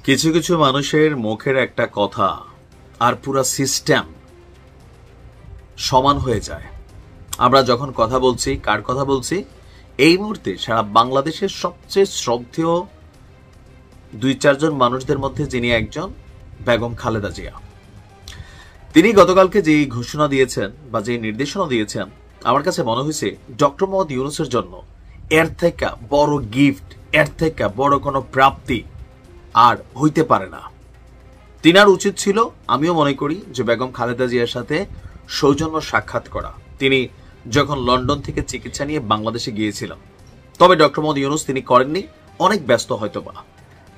কিছু কিছু মানুষের মুখের একটা কথা আর পুরো সিস্টেম সমান হয়ে যায়। আমরা যখন কথা বলছি, কার কথা বলছি? এই মুহূর্তে সারা বাংলাদেশের সবচেয়ে শ্রদ্ধেয় 2-4 জন মানুষদের মধ্যে যিনি একজন, বেগম খালেদা জিয়া। তিনি গতকালকে যে ঘোষণা দিয়েছেন বা যে নির্দেশনা দিয়েছেন, আমার কাছে মনে হয়েছে ডক্টর মোহাম্মদ ইউনূসের জন্য এর থেকে বড় গিফট, এর থেকে বড় কোনো প্রাপ্তি আর হইতে পারে না। তিনার উচিত ছিল, আমিও মনে করি, যে বেগম খালেদা জিয়ার সাথে সৌজন্য সাক্ষাৎ করা। তিনি যখন লন্ডন থেকে চিকিৎসা নিয়ে বাংলাদেশে গিয়েছিলেন, তবে ডক্টর মোহাম্মদ ইউনূস তিনি করেননি, অনেক ব্যস্ত হয়তো বা।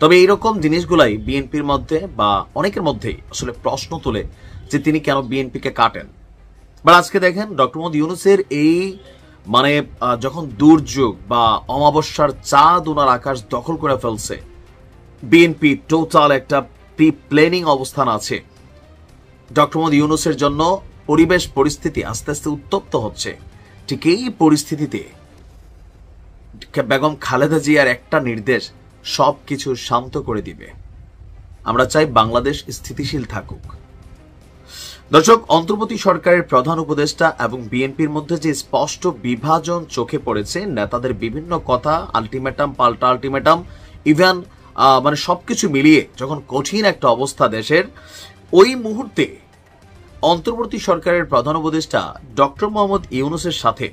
তবে এইরকম জিনিসগুলাই বিএনপির মধ্যে বা অনেকের মধ্যেই আসলে প্রশ্ন তোলে যে তিনি কেন বিএনপিকে কাটেন। বা আজকে দেখেন ডক্টর মোহাম্মদ ইউনূসের এই যখন দুর্যোগ বা অমাবস্যার চাঁদ ওনার আকাশ দখল করে ফেলছে, বিএনপি টোটাল একটা প্রি প্ল্যানিং অবস্থান আছে। ডক্টর মোহাম্মদ ইউনূসের জন্য পরিবেশ পরিস্থিতি আস্তে আস্তে উত্তপ্ত হচ্ছে। ঠিক এই পরিস্থিতিতে বেগম খালেদা জিয়ার একটা নির্দেশ সবকিছু শান্ত করে দিবে। আমরা চাই বাংলাদেশ স্থিতিশীল থাকুক। দর্শক, অন্তর্বর্তী সরকারের প্রধান উপদেষ্টা এবং বিএনপির মধ্যে যে স্পষ্ট বিভাজন চোখে পড়েছে, নেতাদের বিভিন্ন কথা, আলটিমেটাম পাল্টা আলটিমেটাম, ইভেন সবকিছু মিলিয়ে যখন কঠিন একটা অবস্থা দেশের, ওই মুহূর্তে অন্তর্বর্তী সরকারের প্রধান উপদেষ্টা ডক্টর মোহাম্মদ ইউনূসের সাথে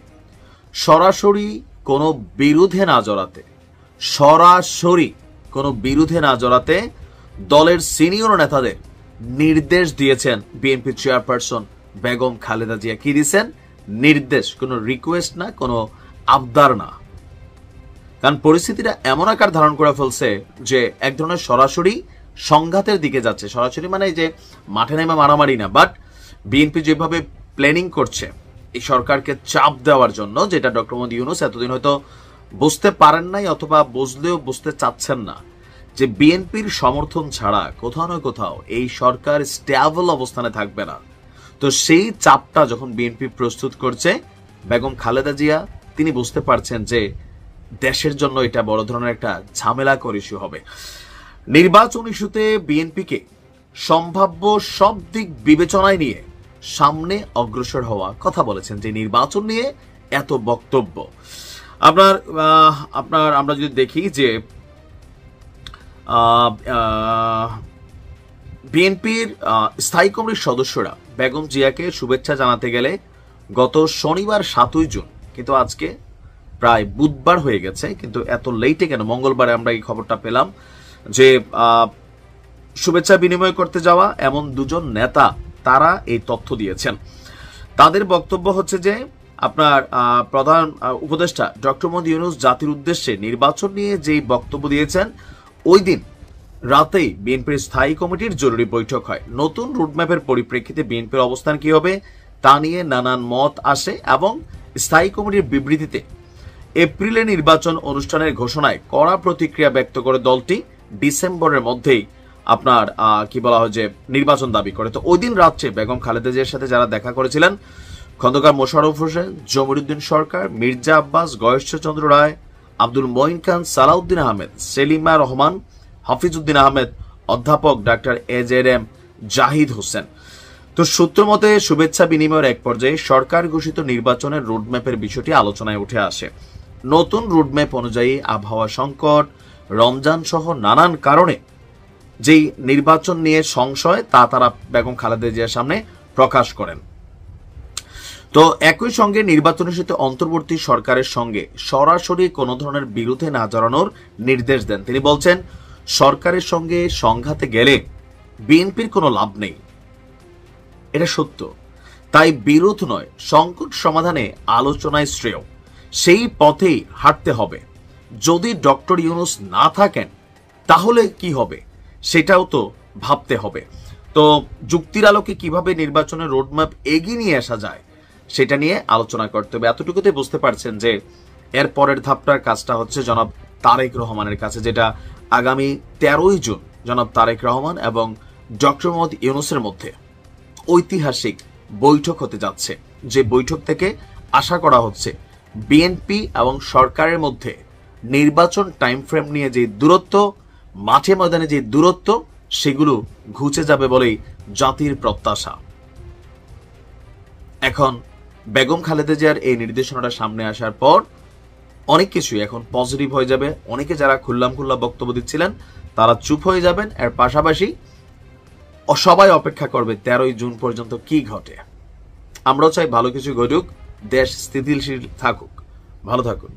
সরাসরি কোনো বিরোধে না জড়াতে দলের সিনিয়র নেতাদের নির্দেশ দিয়েছেন বিএনপি চেয়ারপারসন বেগম খালেদা জিয়া। কি দিয়েছেন? নির্দেশ, কোনো রিকোয়েস্ট না, কোনো আবদার না। কারণ পরিস্থিতিটা এমন আকার ধারণ করে ফেলছে যে এক ধরনের সরাসরি সংঘাতের দিকে যাচ্ছে। সরাসরি মানে যে মাঠে নেমে মারামারি না, বাট বিএনপি যেভাবে প্ল্যানিং করছে এই সরকারকে চাপ দেওয়ার জন্য, যেটা ডক্টর মোহাম্মদ ইউনূস এতদিন হয়তো বুঝতে পারেন নাই অথবা বুঝলেও বুঝতে চাচ্ছেন না, যে বিএনপির সমর্থন ছাড়া কোথাও না কোথাও এই সরকার স্টেবল অবস্থানে থাকবে না। তো সেই চাপটা যখন বিএনপি প্রস্তুত করছে, বেগম খালেদা জিয়া তিনি বুঝতে পারছেন যে দেশের জন্য এটা বড় ধরনের একটা ঝামেলাকর ইস্যু হবে। নির্বাচন ইস্যুতে বিএনপিকে সম্ভাব্য সব দিক বিবেচনায় নিয়ে সামনে অগ্রসর হওয়া কথা বলেছেন। যে নির্বাচন নিয়ে এত বক্তব্য, আমরা যদি দেখি যে বিএনপির স্থায়ী কমিটির সদস্যরা বেগম জিয়াকে শুভেচ্ছা জানাতে গেলে গত শনিবার 7ই জুন, কিন্তু আজকে প্রায় বুধবার হয়ে গেছে, কিন্তু এত লেটে কেন? মঙ্গলবারে আমরা এই খবরটা পেলাম যে শুভেচ্ছা বিনিময় করতে যাওয়া এমন 2 জন নেতা তারা এই তথ্য দিয়েছেন। তাদের বক্তব্য হচ্ছে যে আপনার প্রধান উপদেষ্টা ডক্টর মোহাম্মদ ইউনূস জাতির উদ্দেশ্যে নির্বাচন নিয়ে যেই বক্তব্য দিয়েছেন, ওই দিন রাতেই বিএনপির স্থায়ী কমিটির জরুরি বৈঠক হয়। নতুন রুটম্যাপের পরিপ্রেক্ষিতে বিএনপির অবস্থান কি হবে তা নিয়ে নানান মত আসে এবং স্থায়ী কমিটির বিবৃতিতে এপ্রিলে নির্বাচন অনুষ্ঠানের ঘোষণায় কড়া প্রতিক্রিয়া ব্যক্ত করে দলটি ডিসেম্বরের মধ্যেই আপনার কি বলা হয় যে নির্বাচন দাবি করে। তো ওই দিন রাত্রে বেগম খালেদা জিয়ার সাথে যারা দেখা করেছিলেন, খন্দকার মোশাররফ হোসেন, জমিরুদ্দিন সরকার, মির্জা আব্বাস, গয়েশ্বরচন্দ্র রায়, আব্দুল মঈন খান, সালাউদ্দিন আহমেদ, সেলিমা রহমান, হাফিজউদ্দিন আহমেদ, অধ্যাপক ডাক্তার এজেএম জাহিদ হোসেন। তো সূত্র মতে শুভেচ্ছা বিনিময়ের এক পর্যায়ে সরকার ঘোষিত নির্বাচনের রোডম্যাপের বিষয়টি আলোচনায় উঠে আসে। নতুন রোডম্যাপ অনুযায়ী আবহাওয়া সংকট, রমজান সহ নানান কারণে যেই নির্বাচন নিয়ে সংশয় তা তারা বেগম খালেদা জিয়ার সামনে প্রকাশ করেন। তো একই সঙ্গে নির্বাচনের সাথে অন্তর্বর্তী সরকারের সঙ্গে সরাসরি কোনো ধরনের বিরোধে না জড়ানোর নির্দেশ দেন। তিনি বলছেন, সরকারের সঙ্গে সংঘাতে গেলে বিএনপির কোনো লাভ নেই, এটা সত্য। তাই বিরোধ নয়, সংকট সমাধানে আলোচনায় শ্রেয়, সেই পথেই হাঁটতে হবে। যদি ডক্টর ইউনূস না থাকেন তাহলে কি হবে সেটাও তো ভাবতে হবে। তো যুক্তির আলোকে কিভাবে নির্বাচনের রোডম্যাপ এগিয়ে নিয়ে আসা যায় সেটা নিয়ে আলোচনা করতে হবে। এতটুকুতে বুঝতে পারছেন যে এর পরের ধাপটার কাজটা হচ্ছে জনাব তারেক রহমানের কাছে, যেটা আগামী 13ই জুন জনাব তারেক রহমান এবং ডক্টর মোহাম্মদ ইউনূসের মধ্যে ঐতিহাসিক বৈঠক হতে যাচ্ছে। যে বৈঠক থেকে আশা করা হচ্ছে বিএনপি এবং সরকারের মধ্যে নির্বাচন টাইম ফ্রেম নিয়ে যে দূরত্ব মাঠে ময়দানে যে দূরত্ব সেগুলো ঘুচে যাবে বলেই জাতির প্রত্যাশা। এখন বেগম খালেদা জিয়ার এই নির্দেশনাটা সামনে আসার পর অনেক কিছুই এখন পজিটিভ হয়ে যাবে। অনেকে যারা খুল্লাম খুল্লা বক্তব্য দিচ্ছিলেন তারা চুপ হয়ে যাবেন। এর পাশাপাশি সবাই অপেক্ষা করবে 13ই জুন পর্যন্ত কি ঘটে। আমরাও চাই ভালো কিছু ঘটুক, দেশ স্থিতিশীল থাকুক। ভালো থাকুন।